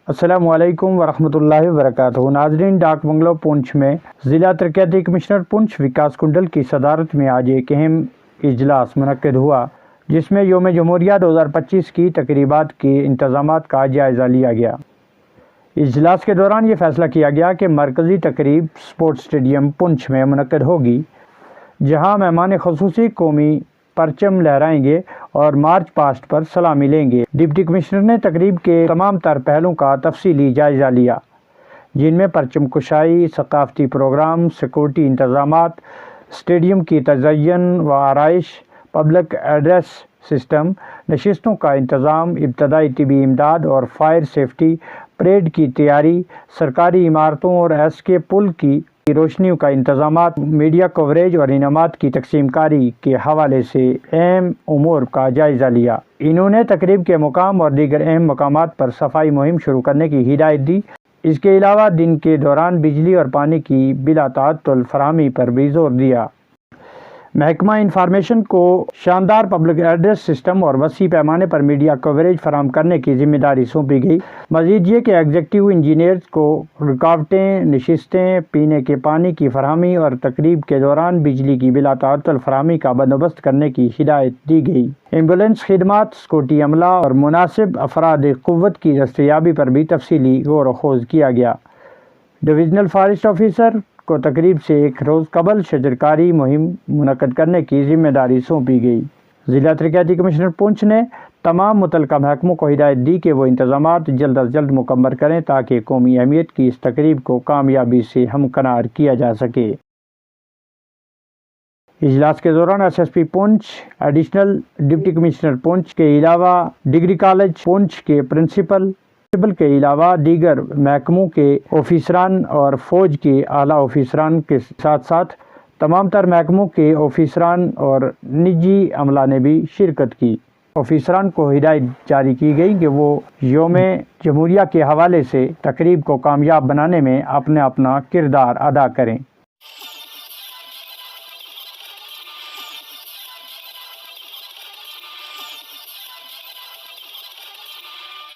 السلام علیکم ورحمۃ اللہ وبرکاتہ۔ ناظرین، ڈاک بنگلو پونچھ میں ضلع ترقیاتی کمشنر پونچھ وکاس کنڈل کی صدارت میں آج ایک اہم اجلاس منعقد ہوا، جس میں یوم جمہوریہ 2025 کی تقریبات کے انتظامات کا جائزہ لیا گیا۔ اجلاس کے دوران یہ فیصلہ کیا گیا کہ مرکزی تقریب اسپورٹس اسٹیڈیم پونچھ میں منعقد ہوگی، جہاں مہمان خصوصی قومی پرچم لہرائیں گے اور مارچ پاسٹ پر سلامی لیں گے۔ ڈپٹی کمشنر نے تقریب کے تمام تر پہلوؤں کا تفصیلی جائزہ لیا، جن میں پرچم کشائی، ثقافتی پروگرام، سیکورٹی انتظامات، اسٹیڈیم کی تزئین و آرائش، پبلک ایڈریس سسٹم، نشستوں کا انتظام، ابتدائی طبی امداد اور فائر سیفٹی، پریڈ کی تیاری، سرکاری عمارتوں اور ایس کے پل کی روشنیوں کا انتظامات، میڈیا کوریج اور انعامات کی تقسیم کاری کے حوالے سے اہم امور کا جائزہ لیا۔ انہوں نے تقریب کے مقام اور دیگر اہم مقامات پر صفائی مہم شروع کرنے کی ہدایت دی۔ اس کے علاوہ دن کے دوران بجلی اور پانی کی بلا تعطل فراہمی پر بھی زور دیا۔ محکمہ انفارمیشن کو شاندار پبلک ایڈریس سسٹم اور وسیع پیمانے پر میڈیا کوریج فراہم کرنے کی ذمہ داری سونپی گئی۔ مزید یہ کہ ایگزیکٹو انجینئرز کو رکاوٹیں، نشستیں، پینے کے پانی کی فراہمی اور تقریب کے دوران بجلی کی بلا تعطل فراہمی کا بندوبست کرنے کی ہدایت دی گئی۔ ایمبولینس خدمات، سیکورٹی عملہ اور مناسب افراد قوت کی دستیابی پر بھی تفصیلی غور و خوض کیا گیا۔ ڈویژنل فارسٹ آفیسر کو تقریب سے ایک روز قبل شجرکاری مہم منعقد کرنے کی ذمہ داری سونپی گئی۔ ضلع ترقیاتی کمشنر پونچھ نے تمام متعلقہ محکموں کو ہدایت دی کہ وہ انتظامات جلد از جلد مکمل کریں تاکہ قومی اہمیت کی اس تقریب کو کامیابی سے ہمکنار کیا جا سکے۔ اجلاس کے دوران ایس ایس پی پونچھ، ایڈیشنل ڈپٹی کمشنر پونچھ کے علاوہ ڈگری کالج پونچھ کے پرنسپل کے علاوہ دیگر محکموں کے آفیسران اور فوج کے اعلیٰ آفیسران کے ساتھ ساتھ تمام تر محکموں کے آفیسران اور نجی عملہ نے بھی شرکت کی۔ آفیسران کو ہدایت جاری کی گئی کہ وہ یوم جمہوریہ کے حوالے سے تقریب کو کامیاب بنانے میں اپنا کردار ادا کریں۔